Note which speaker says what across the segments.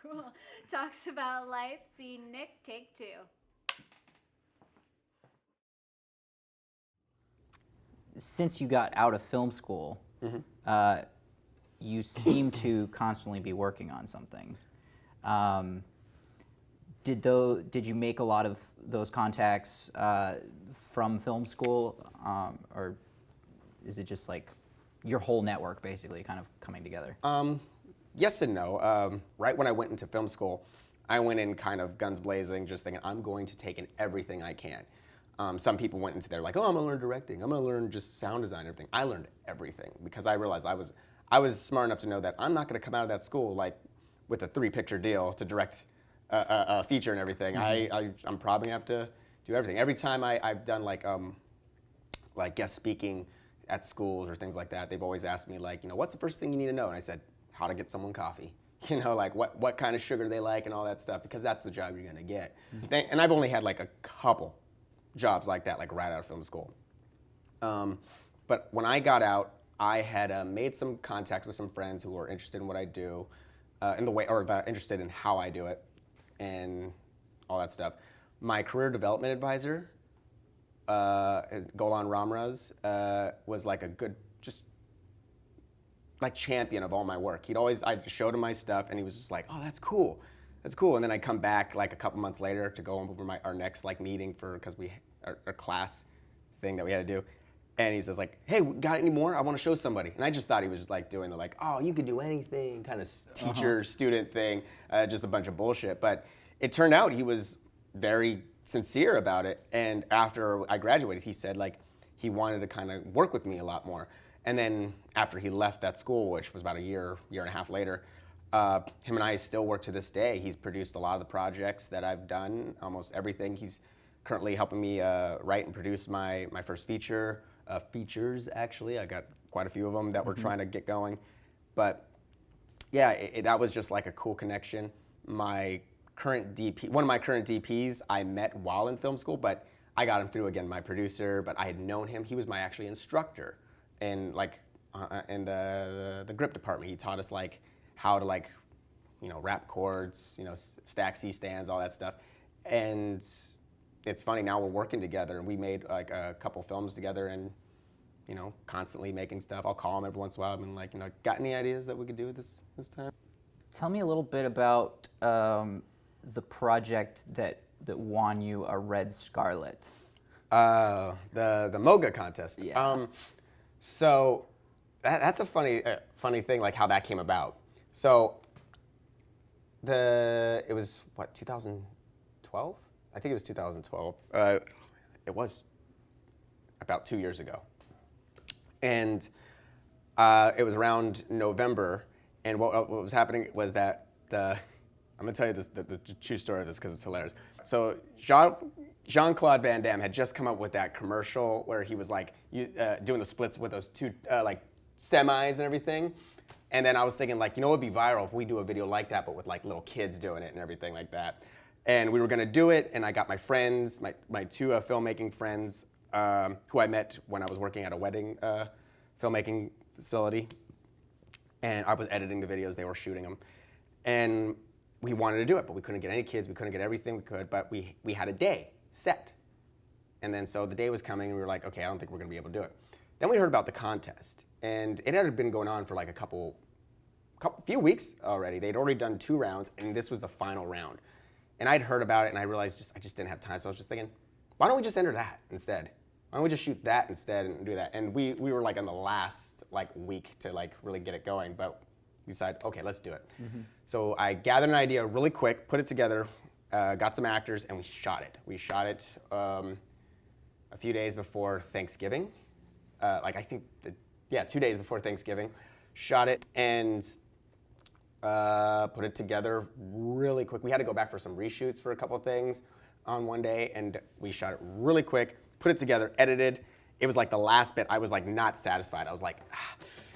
Speaker 1: Cool. Talks about life. See Nick, take two.
Speaker 2: Since you got out of film school, you seem to constantly be working on something. Did you make a lot of those contacts from film school, or is it just like your whole network basically kind of coming together?
Speaker 3: Yes and no. Right when I went into film school, I went in kind of guns blazing, just thinking I'm going to take in everything I can. Some people went into there like, oh, I'm gonna learn directing, I'm gonna learn just sound design and everything. I learned everything because I realized I was smart enough to know that I'm not gonna come out of that school like with a 3-picture deal to direct a feature and everything. I'm probably gonna have to do everything. Every time I've done like guest speaking at schools or things like that, they've always asked me like, what's the first thing you need to know? And I said, how to get someone coffee. Like what kind of sugar they like and all that stuff, because that's the job you're gonna get. And I've only had like a couple jobs like that, like right out of film school. But when I got out, I had made some contacts with some friends who were interested in what I do, interested in how I do it, and all that stuff. My career development advisor, Golan Ramraz, was like a good, just like champion of all my work. I showed him my stuff, and he was just like, "Oh, that's cool, that's cool." And then I'd come back like a couple months later to go over our next like meeting because our class thing that we had to do, and he says like, "Hey, got any more? I want to show somebody." And I just thought he was just like doing the like, "Oh, you could do anything" kind of teacher-student thing, just a bunch of bullshit. But it turned out he was very sincere about it. And after I graduated, he said like he wanted to kind of work with me a lot more. And then after he left that school, which was about a year and a half later, him and I still work to this day. He's produced a lot of the projects that I've done, almost everything. He's currently helping me write and produce my first features actually. I got quite a few of them that we're trying to get going. But yeah, that was just like a cool connection. My current DP, one of my current DPs, I met while in film school, but I got him through again, my producer, but I had known him. He was my actually instructor in like in the grip department. He taught us like how to like, wrap chords, stack C stands, all that stuff. And it's funny, now we're working together, and we made like a couple films together, and constantly making stuff. I'll call him every once in a while and like, got any ideas that we could do with this time?
Speaker 2: Tell me a little bit about the project that won you a RED Scarlett.
Speaker 3: The MOGA contest.
Speaker 2: Yeah.
Speaker 3: So that's a funny thing, like how that came about. So it was what, 2012? I think it was 2012. It was about 2 years ago, and it was around November. And what was happening was that I'm gonna tell you the true story of this because it's hilarious. So Jean-Claude Van Damme had just come up with that commercial where he was like doing the splits with those two like semis and everything. And then I was thinking like, it would be viral if we do a video like that, but with like little kids doing it and everything like that. And we were gonna do it, and I got my friends, my two filmmaking friends, who I met when I was working at a wedding filmmaking facility. And I was editing the videos, they were shooting them. And we wanted to do it, but we couldn't get any kids, we couldn't get everything we could, but we had a day set. And then so the day was coming, and we were like, okay, I don't think we're gonna be able to do it. Then we heard about the contest, and it had been going on for like a few weeks already. They'd already done 2 rounds, and this was the final round. And I'd heard about it, and I realized I just didn't have time, so I was just thinking, why don't we just enter that instead? Why don't we just shoot that instead and do that? And we were like in the last like week to like really get it going, but we decided, okay, let's do it. So I gathered an idea really quick, put it together, got some actors, and we shot it. We shot it a few days before Thanksgiving. I think 2 days before Thanksgiving. Shot it and put it together really quick. We had to go back for some reshoots for a couple of things on one day, and we shot it really quick, put it together, edited. It was like the last bit, I was like not satisfied. I was like,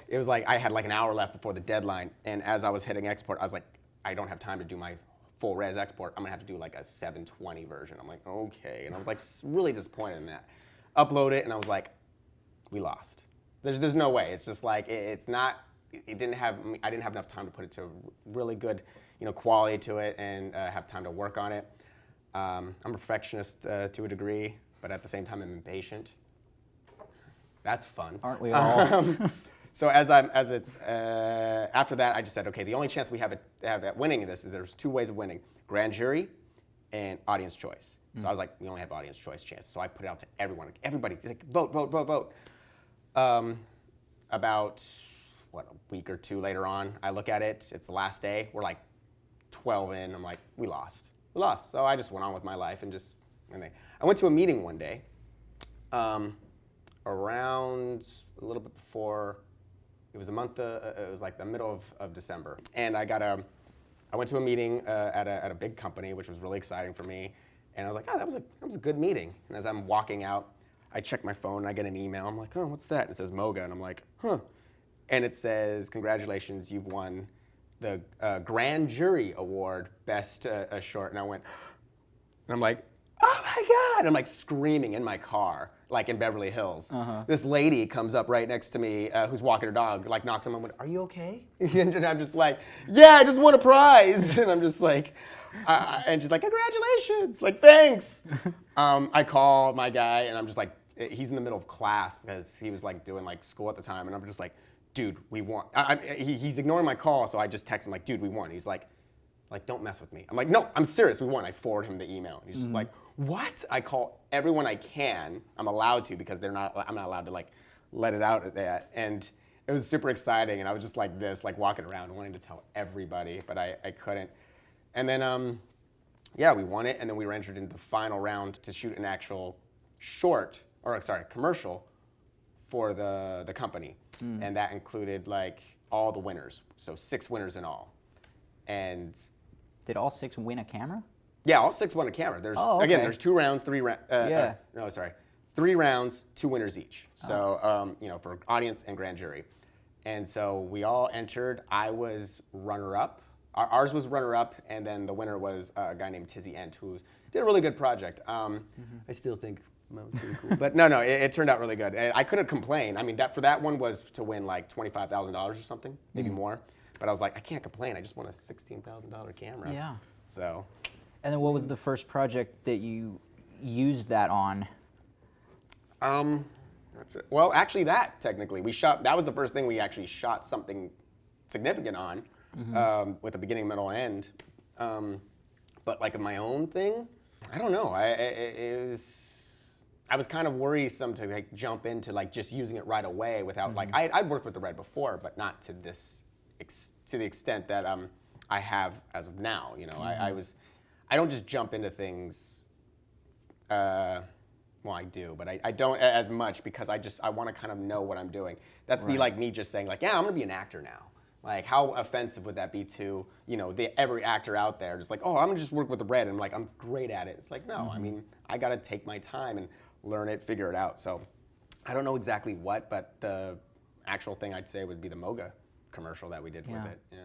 Speaker 3: it was like I had like an hour left before the deadline, and as I was hitting export, I was like, I don't have time to do my full res export. I'm gonna have to do like a 720 version. I'm like, okay, and I was like really disappointed in that. Upload it, and I was like, we lost. There's no way. It's just like, it's not, I didn't have enough time to put it to a really good, quality to it and have time to work on it. I'm a perfectionist to a degree, but at the same time, I'm impatient. That's fun.
Speaker 2: Aren't we all?
Speaker 3: So after that, I just said, okay, the only chance we have at winning this is there's two ways of winning: grand jury and audience choice. So I was like, we only have audience choice chance. So I put it out to everyone, everybody, like, vote, vote, vote, vote. About a week or two later on, I look at it. It's the last day. We're like 12 in. I'm like, we lost. So I just went on with my life and I went to a meeting one day, around a little bit before. It was it was like the middle of December, and I went to a meeting at a big company, which was really exciting for me. And I was like, oh, that was a good meeting. And as I'm walking out, I check my phone and I get an email. I'm like, oh, what's that? And it says Moga, and I'm like, huh. And it says, congratulations, you've won the Grand Jury Award, Best Short. And I went, and I'm like, oh my God! I'm like screaming in my car, like in Beverly Hills. This lady comes up right next to me, who's walking her dog, like knocks on my window. Are you okay? And I'm just like, yeah, I just won a prize. And I'm just like, and she's like, congratulations, like thanks. I call my guy, and I'm just like, he's in the middle of class because he was like doing like school at the time, and I'm just like, dude, we won. He's ignoring my call, so I just text him like, dude, we won. He's like, don't mess with me. I'm like, no, I'm serious, we won. I forward him the email. He's just like, what? I call everyone I can. I'm allowed to because I'm not allowed to like let it out at that. And it was super exciting, and I was just like this, like walking around wanting to tell everybody, but I couldn't. And then, we won it, and then we were entered into the final round to shoot an actual commercial for the company. And that included like all the winners, so 6 winners in all. And
Speaker 2: did all 6 win a camera?
Speaker 3: Yeah, all 6 won a camera. There's again, there's 2 rounds, 3 rounds, 2 winners each. So for audience and grand jury. And so we all entered. I was runner-up. Ours was runner-up, and then the winner was a guy named Tizzy Ent, who did a really good project. I still think Mo's pretty cool. But no, it turned out really good. And I couldn't complain. I mean, that one was to win like $25,000 or something, maybe more. But I was like, I can't complain. I just won a $16,000 camera.
Speaker 2: Yeah.
Speaker 3: So.
Speaker 2: And then what was the first project that you used that on?
Speaker 3: That's it. Well, actually, technically that was the first thing we actually shot something significant on, with a beginning, middle, and end. But like my own thing, I don't know. I was kind of worrisome to like jump into like just using it right away without like I'd worked with the RED before, but not to the extent that I have as of now. I don't just jump into things. Well, I do, but I don't as much because I want to kind of know what I'm doing. That'd be like me just saying like, yeah, I'm gonna be an actor now. Like, how offensive would that be to every actor out there? Just like, oh, I'm gonna just work with the RED, and I'm like, I'm great at it. It's like, no, I mean, I gotta take my time and learn it, figure it out. So, I don't know exactly what, but the actual thing I'd say would be the Moga commercial that we did with it. Yeah.